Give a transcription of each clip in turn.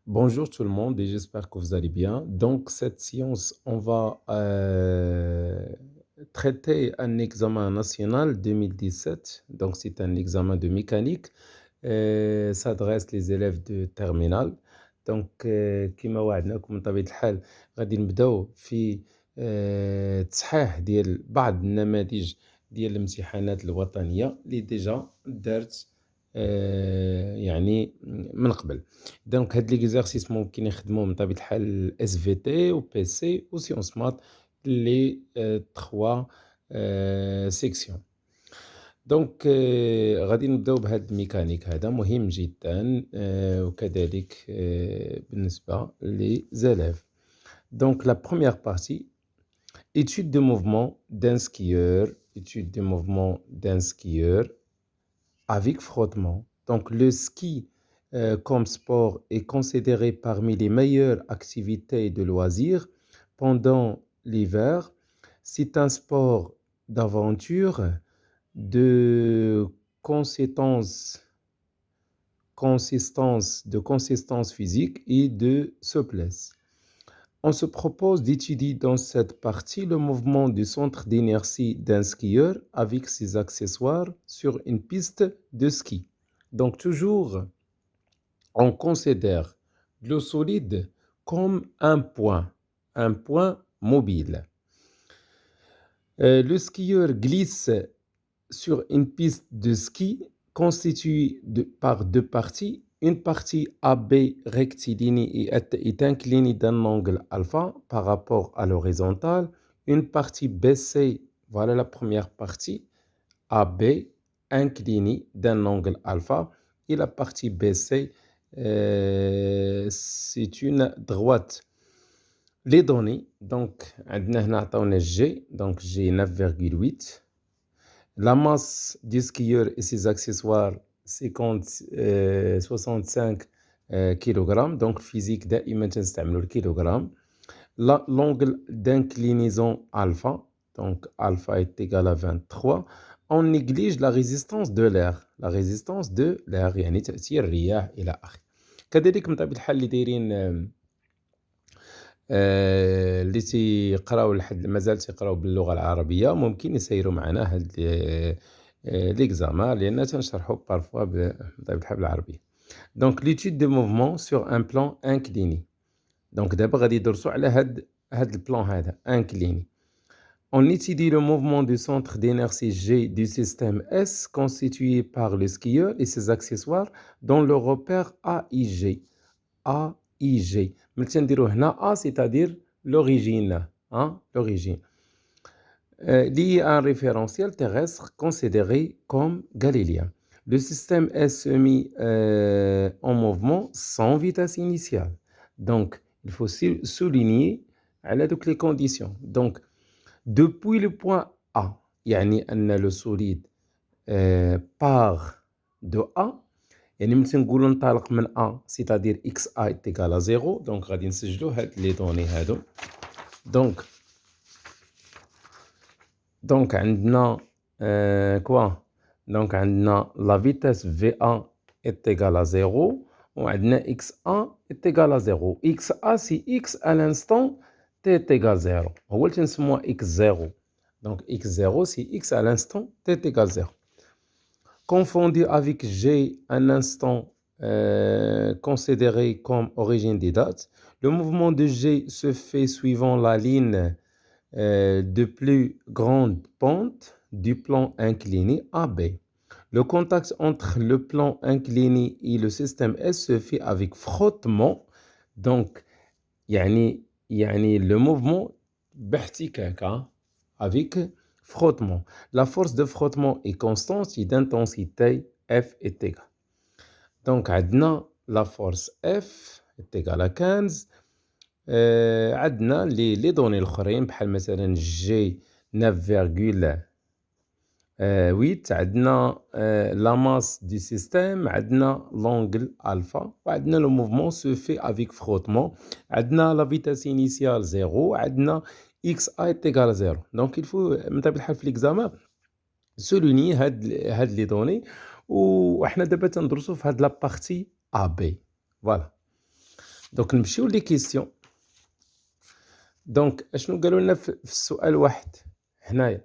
Bonjour tout le monde et j'espère que vous allez bien. Donc, cette séance, on va traiter un examen national 2017. Donc, c'est un examen de mécanique. s'adresse les élèves de terminale. Donc, كما وعدناكم بطبيعة الحال غادي نبداو في تصحيح ديال بعض النماذج ديال الامتحانات الوطنية اللي ديجا دارت يعني من قبل. دونك هاد ليكزارسيس ممكن يخدموه من طبيعة الحال SVT و PC و sciences maths les 3 sections. دونك غادي نبداو بهاد الميكانيك هذا مهم جدًا وكذلك بالنسبة les élèves. Donc la première partie, étude de mouvement d'un skieur, étude de mouvement d'un skieur avec frottement. Donc le ski comme sport est considéré parmi les meilleures activités de loisirs pendant l'hiver. C'est un sport d'aventure, de consistance, consistance physique et de souplesse. On se propose d'étudier dans cette partie le mouvement du centre d'inertie d'un skieur avec ses accessoires sur une piste de ski. Donc toujours, on considère le solide comme un point mobile. Le skieur glisse sur une piste de ski constituée par deux parties. Une partie AB rectiligne est inclinée d'un angle alpha par rapport à l'horizontale. Une partie BC, voilà la première partie, AB inclinée d'un angle alpha. Et la partie BC, c'est une droite. Les données, donc, on a G, donc G 9,8. La masse du skieur et ses accessoires, 65 kg. Donc, physique, دائما تنستعملوا الكيلوغرام. L'angle d'inclinaison alpha, donc alpha est égal à 23. On néglige la résistance de l'air. La résistance de l'air, يعني تأثير الرياح إلى آخره. كذلك من طبيعة الحال اللي دايرين اللي تيقراو مازال تيقراو باللغة العربية ممكن يسيروا معنا هاد ليكزامان لأن تنشرحو بارفوا بطبيعة الحال بالعربية. دونك l'étude de mouvement sur un plan incliné. دونك دابا غادي يدرسوا على هاد البلان هذا incliné. On étudie le mouvement du centre d'inertie G du système S constitué par le skieur et ses accessoires dans le repère AIG. AIG. ملي تنديرو هنا A c'est-à-dire l'origine, hein, l'origine. Lié à un référentiel terrestre considéré comme galiléen. Le système S se mit en mouvement sans vitesse initiale. Donc, il faut souligner على دوك les conditions. Donc, depuis le point A, يعني أن le solide part de A, يعني ملي تنقولوا ننطلق من A, c'est-à-dire XA est égal à 0, donc غادي نسجلوا هاد les données هادو. Donc عندنا quoi? Donc عندنا la vitesse V1 est égale à 0 وعندنا X1 est égal à 0. XA c'est X à l'instant T est égal à 0. هو اللي تنسموه X0. Donc X0 c'est X à l'instant T est égal à 0. Confondu avec G un instant considéré comme origine des dates, le mouvement de G se fait suivant la ligne de plus grande pente du plan incliné AB. Le contact entre le plan incliné et le système S se fait avec frottement. Donc, يعني le mouvement باحتكاك avec frottement. La force de frottement est constante et d'intensité F est égale. Donc, عندنا la force F est égale à 15. عندنا لي دوني الاخرين بحال مثلا جي 9,8 عندنا لا ماس دي سيستيم عندنا لونغل الفا وعندنا لو موفمون سو في افيك فروتمون عندنا لا فيتاس انيسيال 0 عندنا اكس اي تيغال 0 دونك الفو من طبيعه الحال في ليكزامان سولوني هاد لي دوني وحنا دابا تندرسو في هاد لا بارتي ا بي فوالا. دونك نمشيو لي كيسيون. دونك اشنو قالوا لنا في السؤال واحد هنايا.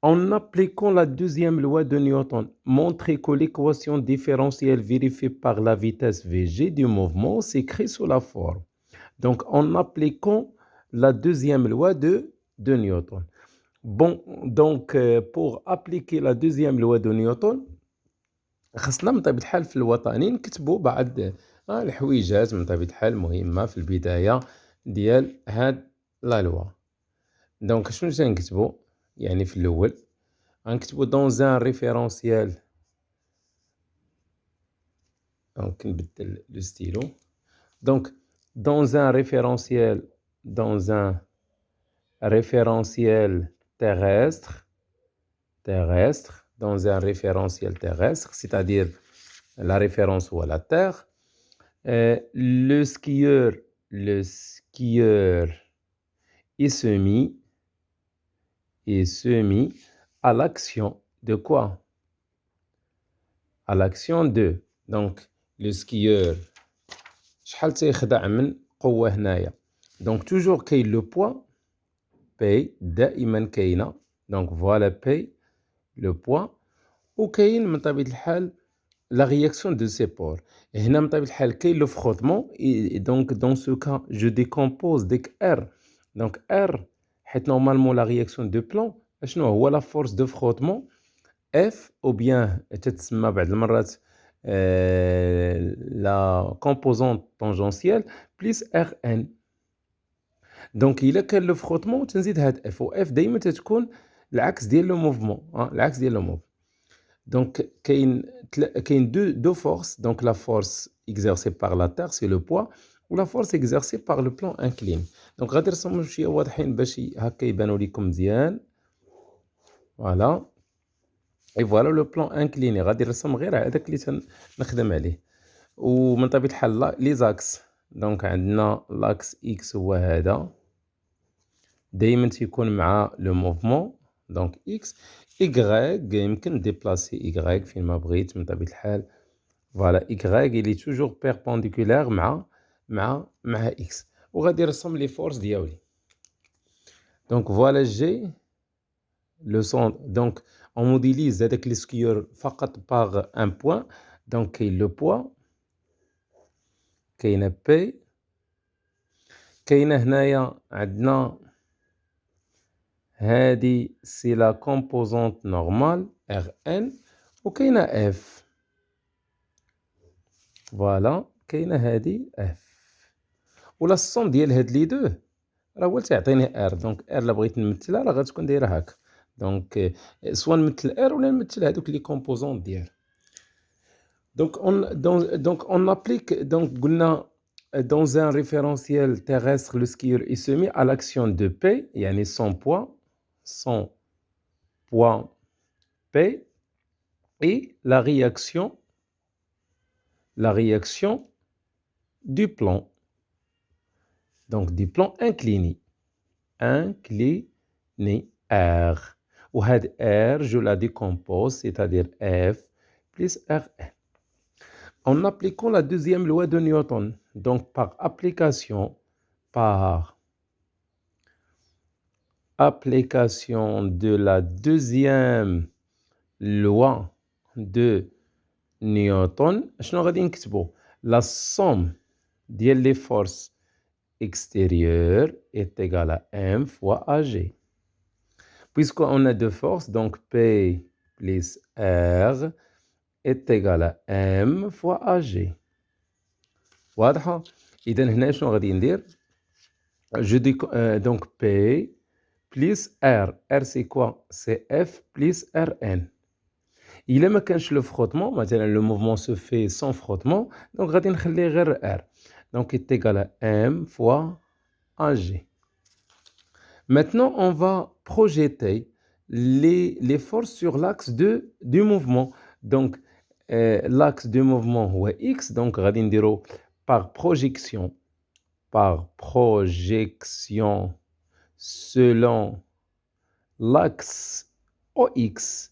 En appliquant la deuxième loi de Newton, montrez que l'équation différentielle vérifiée par la vitesse Vg du mouvement s'écrit sous la forme. Donc, en appliquant la deuxième loi de Newton. Bon, donc, pour appliquer la deuxième loi de Newton, خصنا من طبيعة الحال في الوطني نكتبوا بعض الحويجات من طبيعة الحال مهمة في البداية ديال هاد لا لوا. دونك شنو تنكتبوا يعني في الأول غنكتبوا dans un référentiel. دونك نبدل لو ستيلو. دونك dans un référentiel terrestre, dans un référentiel terrestre, c'est-à-dire la référence ou à la Terre, le skieur est soumis à l'action de quoi? À l'action de. Donc, le skieur, شحال تيخدع من قوة هنايا. Donc, toujours كاين le poids, P دائما كاينة. Donc, voilà P, le poids. وكاين من طبيعة الحال la réaction de ces pores. Et هنا من طبيعة الحال كاين le frottement. Et donc, dans ce cas, je décompose dès que R. Donc, R, حيت normalement la réaction de Planck, شنو هو la force de frottement F ou bien تتسمى بعض المرات la composante tangentielle plus Rn. Donc إلا كان le frottement تنزيد هاد F و F دايما تتكون العكس ديال لو موفمون العكس ديال لو موف. Donc كاين deux forces. Donc la force exercée par la Terre c'est le poids ou la force exercée par le plan incliné. Donc غادي نرسمهم شويه واضحين باش هكا يبانوا لكم مزيان. Voilà. Et voilà le plan incliné. غادي نرسم غير هذاك اللي تنخدم عليه. ومن طبيعة الحال لي زاكس. دونك عندنا لاكس اكس هو هذا دايما تيكون مع لو موفمون. دونك اكس ايغريك يمكن ديبلاسي ايغريك فين ما بغيت من طبيعة الحال. فوالا ايغريك اللي توجور بيربونديكولار مع اكس. وغادي نرسم لي فورس ديالي. دونك فوالا جي لو سون. دونك on modélise هذاك لي سكيور فقط باغ ان بوين. دونك كاين لو بوا كاينه بي كاينه هنايا عندنا هادي سي لا كومبوزونت نورمال ار ان وكاينه اف. فوالا كاينه هادي اف ولا الصوم ديال هاد لي دو راه هو تيعطيني ار. دونك ار الا بغيت نمثلها راه غتكون دايره هكا. دونك سوا نمثل ار ولا نمثل هادوك لي كومبوزونت ديال. Donc on applique, donc dans un référentiel terrestre, le skieur est soumis à l'action de P, yani son poids P, et la réaction du plan. Donc du plan incliné R. Ou R, je la décompose, c'est-à-dire F plus Rn. En appliquant la deuxième loi de Newton, donc par application de la deuxième loi de Newton, شنو غادي نكتبو؟ La somme ديال les forces extérieures est égale à M fois AG. Puisqu'on a deux forces, donc P plus R est égal à M fois AG. واضحة؟ إذا هنا شنو غادي ندير؟ donc P plus R. R c'est quoi? C'est F plus Rn. إلا ما كانش لو frottement, مثلا le mouvement se fait sans frottement, donc غادي نخلي غير R. Donc est égal à M fois AG. Maintenant, on va projeter les forces sur l'axe du mouvement. Donc, l'axe du mouvement est X, donc غادي نديرو par projection selon l'axe OX.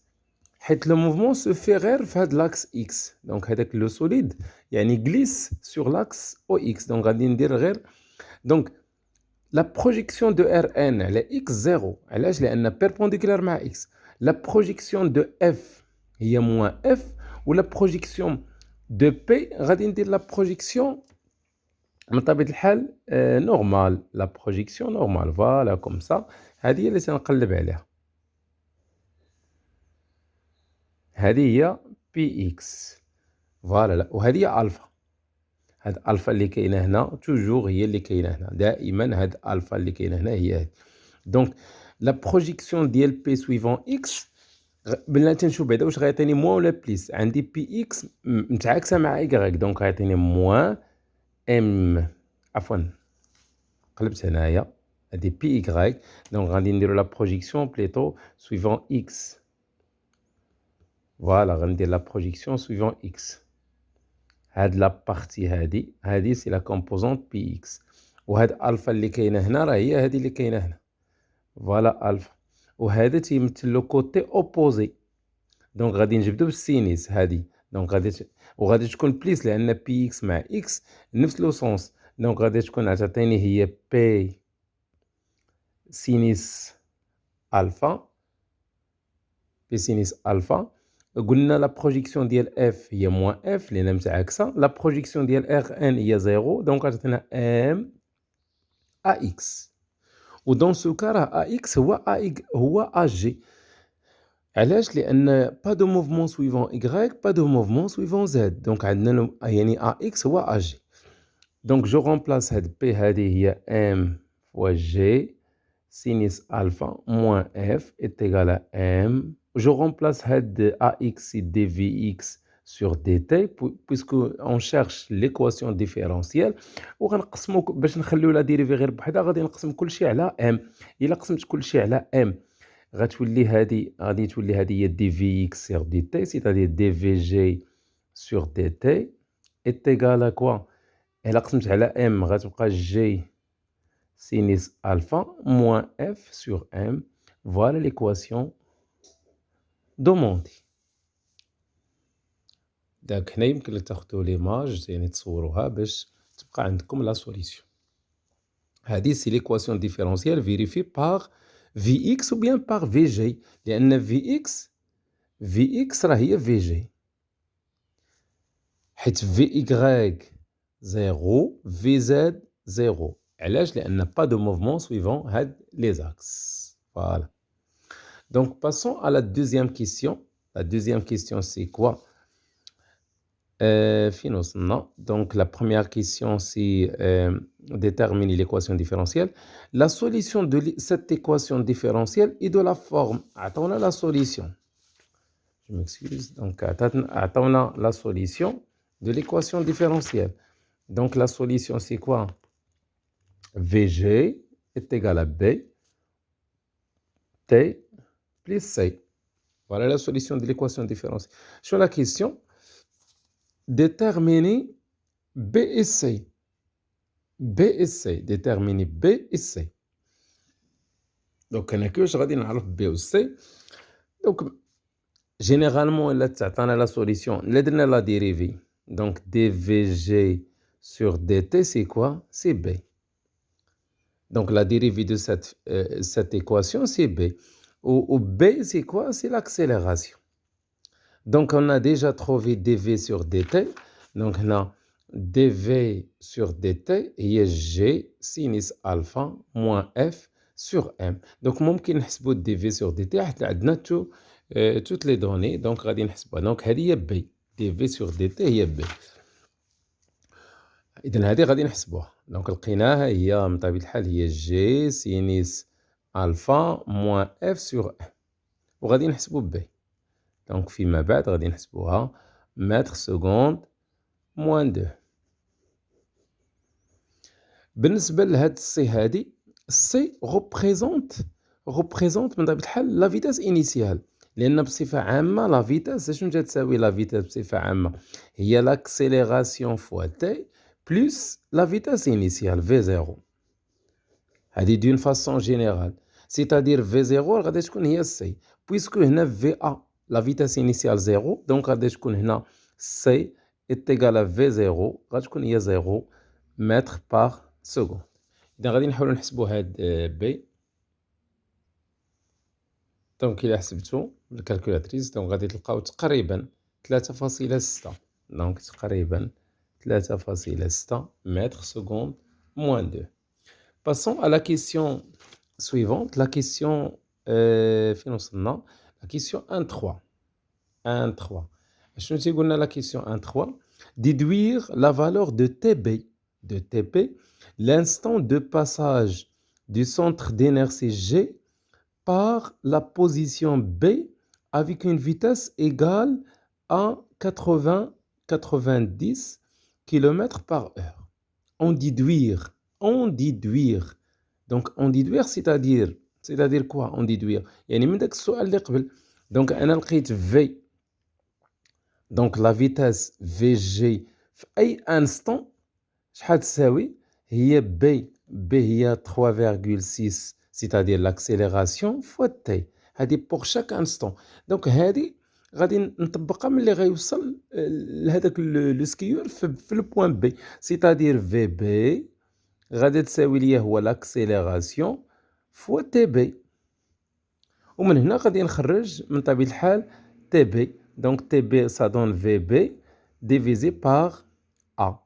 حيت le mouvement se fait غير في هاد l'axe X. Donc هذاك le solide يعني glisse sur l'axe OX. Donc غادي ندير غير donc la projection de Rn على x 0 علاش لأن perpendiculaire مع x. La projection de f هي moins f و la projection de p غادي ندير la projection من طبيعة الحال نورمال لا بروجيكسيون نورمال فوالا كوم سا. هذه هي اللي تنقلب عليها، هذه هي بي اكس فوالا. لا وهذه هي الفا، هاد الفا اللي كاينه هنا توجور هي اللي كاينه هنا دائما، هاد الفا اللي كاينه هنا هي هذه. دونك لا بروجيكسيون ديال بي سويفون اكس بلاتي نشوف بعدا واش غيعطيني موان ولا بليس. عندي بي اكس متعاكسه مع ايكغيك دونك غيعطيني موان ام، عفوا قلبت هنايا هادي بي ايكغيك دونك غادي نديرو لا بروجيكسيون بليتو سويفون اكس فوالا. غندير لا بروجيكسيون سويفون اكس. هاد لا بارتي هادي سي لا كومبوزونت بي اكس، وهاد الفا اللي كاينه هنا راه هي هادي اللي كاينه هنا فوالا الفا، وهذا تيمثل لو كوتي اوبوزي دونك غادي نجبدو بالسينيس هادي دونك وغادي تكون بليس لان بي اكس مع اكس نفس لو سونس دونك غادي تكون تعطيني هي بي سينيس الفا، بي سينيس الفا. قلنا لا بروجيكسيون ديال اف هي موان اف لان متعاكسه، لا بروجيكسيون ديال ار ان هي زيرو دونك غتعطينا ام ا اكس. ودون سو كا راه ا اكس هو ا جي. علاش؟ لان با دو موفمون سويفون ايغريك با دو موفمون سويفون زد دونك عندنا يعني ا اكس هو ا جي. دونك جو رومبلاس هاد بي هذه هي ام فوا جي سينيس الفا موان اف est égal à m. Je remplace had ax et dvx sur dt puisque on cherche l'équation différentielle وغنقسمو باش نخليو لا ديريفي غير بوحدها غادي نقسم كلشي على m. الا قسمت كلشي على m غتولي غادي تولي هذه هي dvx sur dt c'est-à-dire dvg sur dt est égal à quoi. الا قسمت على m غتبقى g sinus alpha moins f sur m. Voilà l'équation demandée. داك هنا يمكن لك تاخدو ليماج يعني تصوروها باش تبقى عندكم لا سوليسيون. هذه سي ليكواسيون ديفيرونسيال فيريفي باغ في اكس ou bien باغ في جي لان في اكس راه هي في جي حيت في ايكغيك زيرو في زد زيرو. علاش؟ لان با دو موفمون سويفون هاد لي زاكس فوالا. Donc, passons à la deuxième question. La deuxième question, c'est quoi? Donc, la première question, c'est déterminer l'équation différentielle. La solution de cette équation différentielle est de la forme. Attendons la solution. Je m'excuse. Donc, attendons la solution de l'équation différentielle. Donc, la solution, c'est quoi? VG est égal à B, T plus C. Voilà la solution de l'équation différentielle. Sur la question, déterminer B et C. B et C. Déterminer B et C. Donc, أنا كيفاش غادي نعرف B و C. Donc, généralement, إلا تعطانا la solution, إلا درنا la dérivée. Donc, dVG sur dt, c'est quoi? C'est B. Donc, la dérivée de cette équation, c'est B. Ou B, c'est quoi? C'est l'accélération. Donc, on a déjà trouvé dv sur dt. Donc, on a dv sur dt et g sinus alpha moins f sur m. Donc, ممكن نحسبوا dv sur dt حتى عندنا toutes les données. Donc, غادي نحسبوها. Donc, هذه هي b. dv sur dt هي b. إذن هذه غادي نحسبوها. دونك لقيناها هي من طبيعة الحال هي جي سينيس ألفا موان اف سور ان وغادي نحسبو بي. دونك فيما بعد غادي نحسبوها متر سكوند موان دو. بالنسبة لهاد السي هادي السي روبريزونت من طبيعة الحال لا فيتاس إنيسيال لأن بصفة عامة لا فيتاس شنو تساوي لا فيتاس بصفة عامة هي لاكسيليراسيون فوا تي plus la vitesse initiale V0. هذه d'une façon générale. C'est-à-dire V0 غادي تكون هي C. Puisque هنا VA la vitesse initiale 0 donc غادي تكون هنا C est égal à V0 غتكون هي 0 متر par seconde. إذا غادي نحاولو نحسبو هاد B. دونك إلا حسبتو بالكالكولاتريس دونك غادي تلقاو تقريبا 3.6. دونك تقريبا 3.6 mètres seconde moins 2. Passons à la question suivante. La question فين وصلنا؟ La question 1.3. 1.3. شنو تيقولنا la question 1.3 déduire la valeur de TP l'instant de passage du centre d'inertie G par la position B avec une vitesse égale à 90 km par heure. En déduire. Donc, en déduire, c'est-à-dire quoi? En déduire. يعني من داك السؤال اللي قبل. Donc, أنا لقيت V. Donc, la vitesse VG في أي instant شحال تساوي؟ هي B هي 3,6 c'est-à-dire l'accélération fois T. هذه pour chaque instant. Donc, هذه غادي نطبقها ملي غيوصل لهذاك لو سكيور في البوان بي c'est-à-dire VB غادي تساوي ليا هو l'accélération fois TB. ومن هنا غادي نخرج من طبيعة الحال TB. Donc TB ça donne VB divisé par A.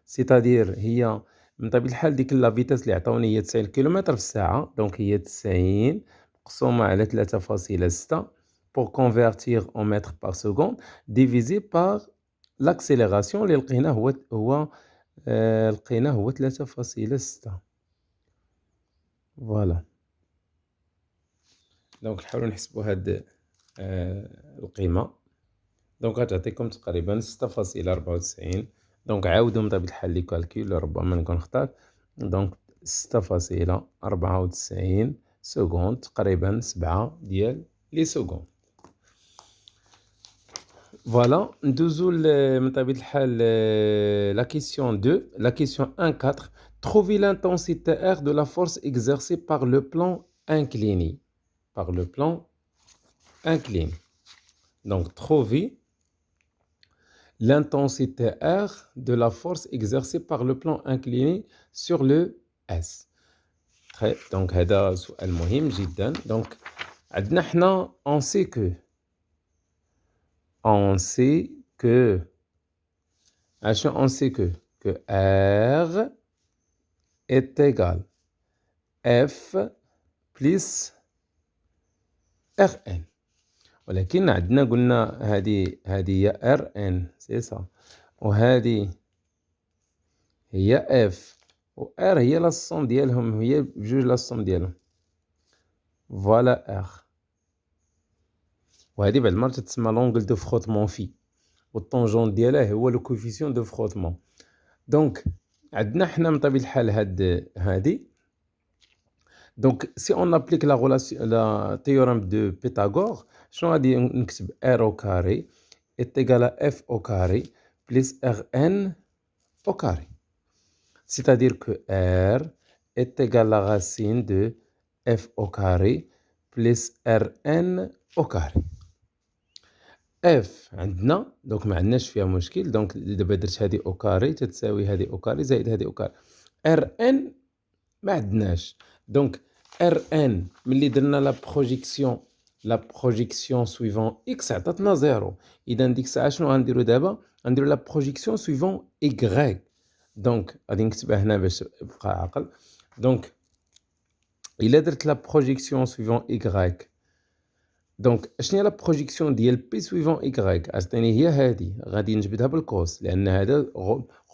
c'est-à-dire هي من طبيعة الحال ديك لا فيتاس اللي عطاوني هي 90 كيلومتر في الساعة. دونك هي 90 مقسومة على 3.6 pour convertir en mètres par seconde divisé par l'accélération اللي لقيناه هو 3.6. فوالا. دونك نحاولو نحسبو هاد القيمة. دونك غتعطيكم تقريبا 6.94. دونك عاودو من طبيعة الحال لي كالكول ربما نكون خطأت. دونك 6.94 سكوند تقريبا 7 ديال لي سكوند. فوالا ندوزو من طبيعة الحال la question 2. La question 1.4. Trouver l'intensité R de la force exercée par le plan incliné. Donc trouver l'intensité R de la force exercée par le plan incliné sur le S. Donc هذا سؤال مهم جدا. Donc عندنا حنا on sait que R est égal F plus Rn. ولكن عندنا قلنا هذه هي Rn سي صا وهذه هي F و R هي لا الصوم ديالهم هي بجوج لا الصوم ديالهم. فوالا R وهذه بعد المرات تسمى لونغل دو فروتمون في والطونجون ديالها هو لو كوفيسيون دو فروتمون. دونك عندنا حنا من طبيعة الحال هذه. دونك سي اون ابليك لا غولاسيون لا تيوريم دو بيثاغور شنو غادي نكتب R au carré est égal à F au carré plus Rn au carré. C'est-à-dire que R est égal à la racine de F au carré plus Rn au carré. F عندنا دونك ما عندناش فيها مشكل. دونك دابا درت هذه او كاري تتساوي هذه او كاري زائد هذه او كاري. Rn ما عندناش. دونك Rn ملي درنا لا بروجيكسيون سويفون x عطاتنا 0. اذا ديك الساعه شنو غنديرو دابا؟ غنديرو لا بروجيكسيون سويفون y. دونك غادي نكتبها هنا باش تبقى عاقل. دونك الا درت لا بروجيكسيون سويفون y دونك اشنو هي لا بروجيكسيون ديال بي سويفون y؟ عطيني هي هذه غادي نجبدها بالكوس لان هذا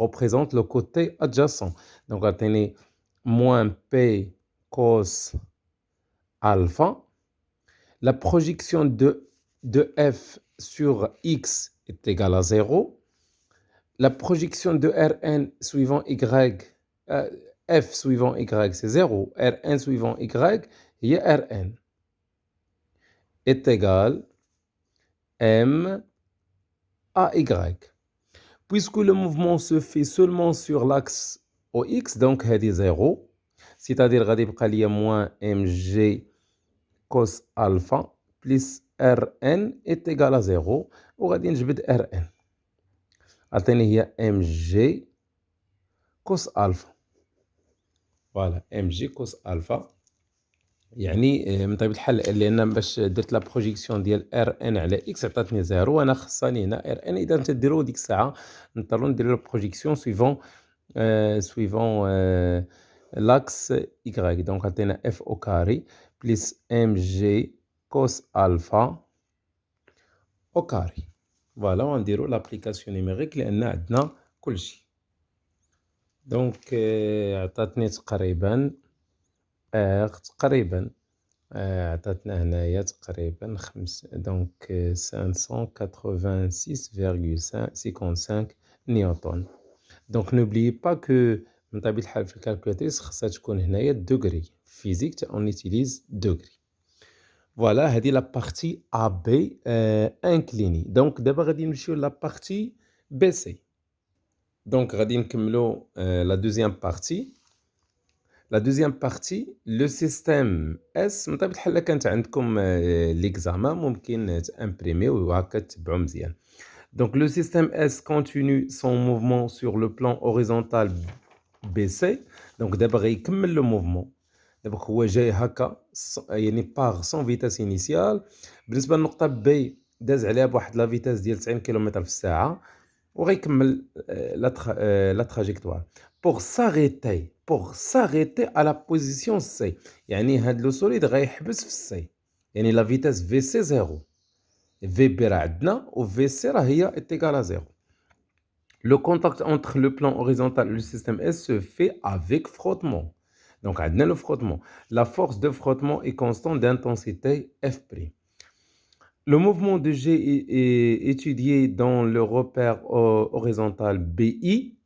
ريبريزونت لو كوتي ادجاسون. دونك عطيني موان بي كوس alpha. La projection de f sur x est égale à 0. La projection de Rn suivant y, f suivant y c'est 0. Rn suivant y, il y a Rn est égal m à y. Puisque le mouvement se fait seulement sur l'axe au x, donc c'est 0. C'est-à-dire غادي يبقى ليا moins mg cos alpha plus Rn est égal à 0 وغادي نجبد Rn. عطيني هي ام جي كوس الفا. فوالا ام جي كوس الفا، يعني من طبيعة الحال لان باش درت لا بروجيكسيون ديال ار ان على اكس عطاتني زيرو، وانا خصني هنا ار ان. اذا تديروا ديك الساعه نضطروا نديروا لا بروجيكسيون suivant l'axe y. Donc عطينا f au carré plus mg cos alpha au carré. Voilà, ونديروا l'application numérique لان عندنا كلشي. دونك عطاتني تقريبا عطاتنا هنايا تقريبا دونك 586,55 نيوتن. دونك n'oubliez pas que من طبيعة الحال في الكالكولاتريس خصها تكون هنايا دوغري، فيزيك اون utilise دوغري. فوالا هذه لا بارتي ا بي انكليني. دونك دابا غادي نمشيو لا بارتي بي سي. دونك غادي نكملو لا دوزيام بارتي. لا دوزيام بارتي لو سيستيم اس. من طبيعة الحال كانت عندكم ليكزامان ممكن تامبريميو وهكا تتبعو مزيان. Donc le système S continue son mouvement sur le plan horizontal BC. Donc d'abord غيكمل le mouvement. دابا هو جاي هكا يعني باغ سون فيتاس انيسيال. بالنسبه للنقطه بي داز عليها بواحد لا فيتاس ديال 90 كيلومتر في الساعه وغيكمل لا تراجيكتوار pour s'arrêter à la position C. يعني هاد لو سوليد غيحبس في السي، يعني لا فيتاس في سي زيرو. في بي راه عندنا و في سي راه هي égal à 0. Le contact entre le plan horizontal et le système S se fait avec frottement. Donc, عندنا le frottement. La force de frottement est constante d'intensité F'. Le mouvement de G est étudié dans le repère horizontal BI,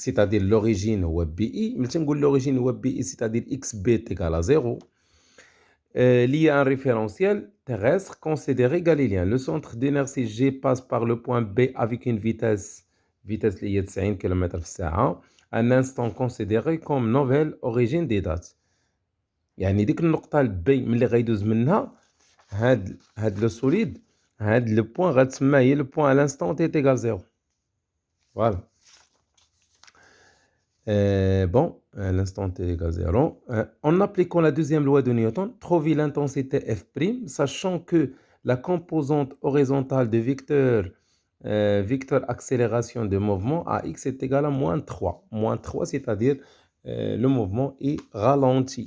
c'est-à-dire l'origine ou BI. Mais si l'origine ou BI, c'est-à-dire XB est égal à 0. Il y a un référentiel terrestre considéré galiléen. Le centre d'inertie G passe par le point B avec une vitesse liée de 90 km/h, un instant considéré comme nouvelle origine des dates. يعني ديك النقطة البي ملي غيدوز منها هاد لو سوليد، هاد لو بوين غتسمى هي لو بوين à l'instant t est égal 0. Voilà. Bon, à l'instant t égale 0. En appliquant la deuxième loi de Newton, trouver l'intensité F', sachant que la composante horizontale de vecteur accélération de mouvement AX est égale à moins 3. Moins 3, c'est-à-dire le mouvement est ralenti.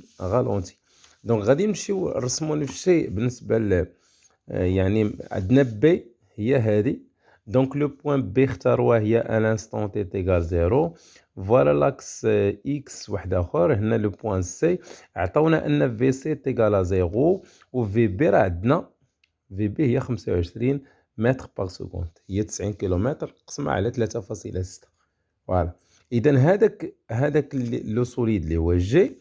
Donc, غادي نمشيو نرسموا نفس الشيء بالنسبة يعني عندنا B هي هذه. Donc, le point B اختاروه هي à l'instant t est égal 0. Voilà l'axe X واحد آخر. هنا le point C عطاونا أن VC est égal à 0 و VB راه عندنا VB هي 25 متر باغ سكوند، هي 90 كيلومتر قسمة على 3.6. فوالا. إذا هذاك لو سوليد اللي هو جي،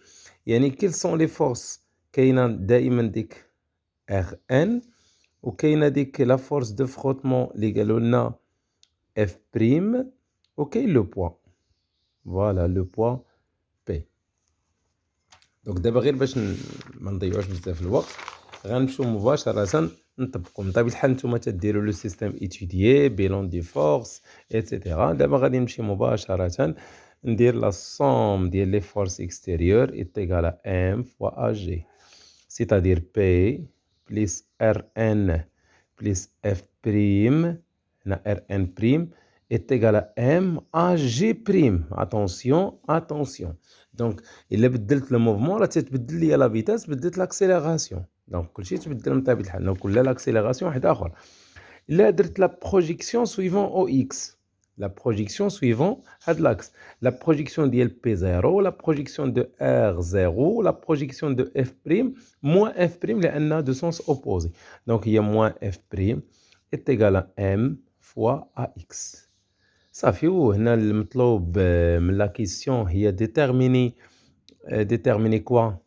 يعني كيل سون لي فورس. كاينة دائما ديك RN وكاينة ديك لا فورس دو فروتمون اللي قالوا لنا F'، وكاين لو بوا. فوالا لو بوا بي. دونك دابا غير باش ما نضيعوش بزاف الوقت غنمشيو مباشرة نطبقوا. من طبيعة الحال نتوما تديروا لو سيستيم étudié بيلون دي فورس ايتترا. دابا غادي نمشي مباشرة ندير لا somme ديال لي فورس extérieures est égal à M fois AG, c'est-à-dire P plus RN plus F', هنا RN' est égal à M AG'. Attention. Donc, إلا بدلت لو موفمون راه تتبدل ليا لا فيتاس، بدلت لاكسيليراسيون. دونك كلشي تبدل من طبيعة الحال. دونك ولا لاكسيليراسيون واحد آخر. إلا درت لا بروجيكسيون سويفون أو إكس، لا بروجيكسيون سويفون هاد لاكس، لا بروجيكسيون ديال بي زيرو، لا بروجيكسيون دو ار زيرو، لا بروجيكسيون دو اف بريم موان اف بريم لأنها دو سونس اوبوزي. دونك هي موان اف بريم est égal à M fois AX. صافي. وهنا المطلوب من لا كيسيون هي déterminer quoi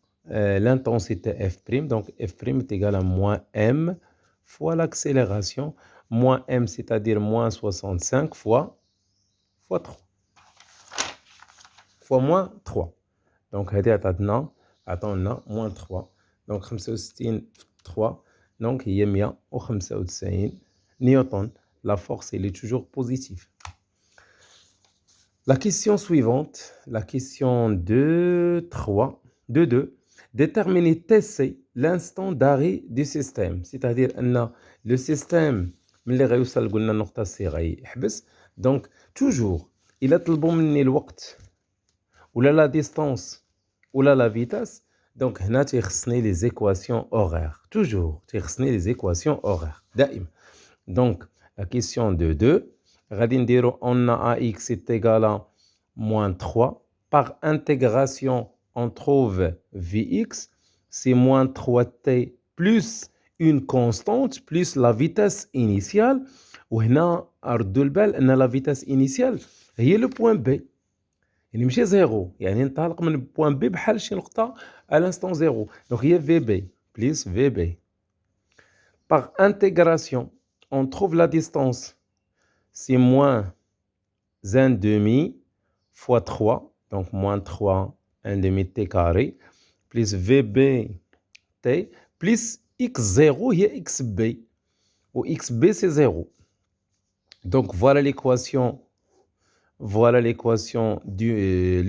l'intensité F'. Donc F' est égal à moins M fois l'accélération. Moins M, c'est-à-dire moins 65 fois 3. Fois moins 3. Donc هذه عطاونا moins 3. Donc 65 3. Donc هي 195 نيوتن. La force elle est toujours positive. La question suivante, la question 2. Déterminer TC, l'instant d'arrêt du système. C'est-à-dire que le système, ملي غيوصل قلنا النقطة C غيحبس. Donc, toujours, إلا طلبوا مني الوقت ولا la distance ولا la vitesse, donc هنا تيخصني les équations horaires. Toujours, تيخصني les équations horaires. دائما. Donc, la question de 2, غادي نديرو on a AX est égal à moins 3. Par intégration, on trouve Vx, c'est moins 3t plus une constante plus la vitesse initiale. وهنا ردوا البال ان la vitesse initiale هي le point B. يعني ماشي زيرو، يعني ننطلق من point B بحال شي نقطة à l'instant 0. Donc هي VB plus VB. Par intégration, on trouve la distance. C'est moins 1,5 fois 3, donc moins 3, 1,5 t carré, plus VB t, plus x0, il y a xb, où xb c'est 0. Donc voilà l'équation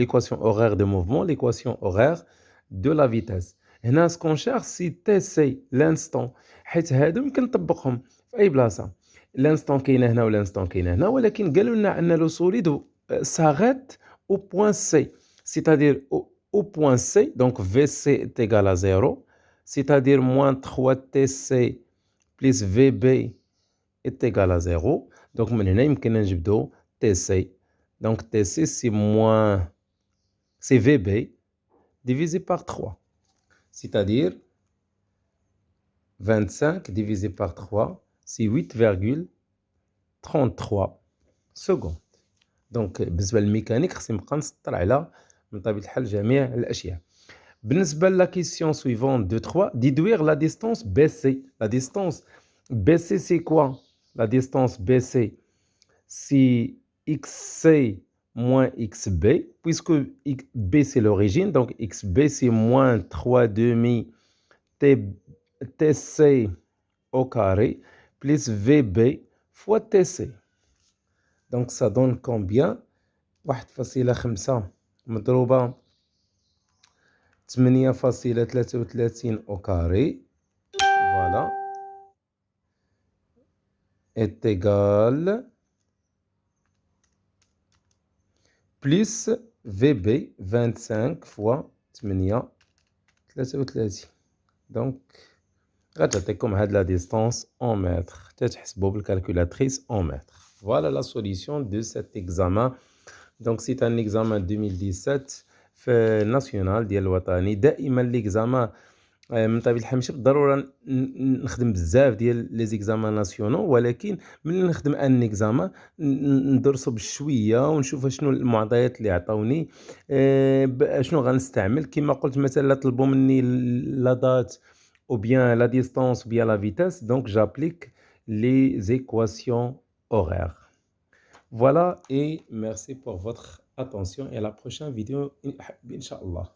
l'équation horaire de mouvement, l'équation horaire de la vitesse. هنا ce qu'on cherche c'est tc l'instant، حيت هادو يمكن نطبقهم في اي بلاصه. l'instant كاينه هنا والانستون كاينه هنا، ولكن قالوا لنا ان لو سوليد s'arrête au point C, c'est-à-dire au point C, donc VC est égal à 0, c'est-à-dire moins 3TC plus VB est égal à 0. Donc من هنا يمكن نجبدو TC. Donc TC c'est VB divisé par 3, c'est-à-dire 25 divisé par 3, c'est 8,33 secondes. Donc بالنسبة للميكانيك خصني نبقى نسطر على من طبيعة الحال جميع الأشياء. بالنسبة لا question suivante de 3, déduire la distance BC. La distance BC c'est quoi? La distance BC c'est XC moins XB, puisque B c'est l'origine, donc XB c'est moins 3,5 TC au carré plus VB fois TC. Donc ça donne combien? 1.5 مضروبة 8.33 au carré, voilà, est égal plus VB 25 fois 8.33. Donc غتعطيكم هاد la distance en mètres، تتحسبوا بالcalculatrice en mètres. Voilà la solution de cet examen. Donc c'est un examen 2017 في national ديال الوطني. دائما l'examen من طبيعة الحال ماشي بالضرورة نخدم بزاف ديال لي زيكزامان ناسيونو، ولكن ملي نخدم ان اكزامان ندرسو بشويه ونشوف شنو المعطيات اللي عطاوني، شنو غنستعمل. كما قلت مثلا طلبوا مني لا دات ou bien la distance ou bien la vitesse, donc j'applique les équations horaires. Voilà et merci pour votre attention et à la prochaine vidéo, Inch'Allah.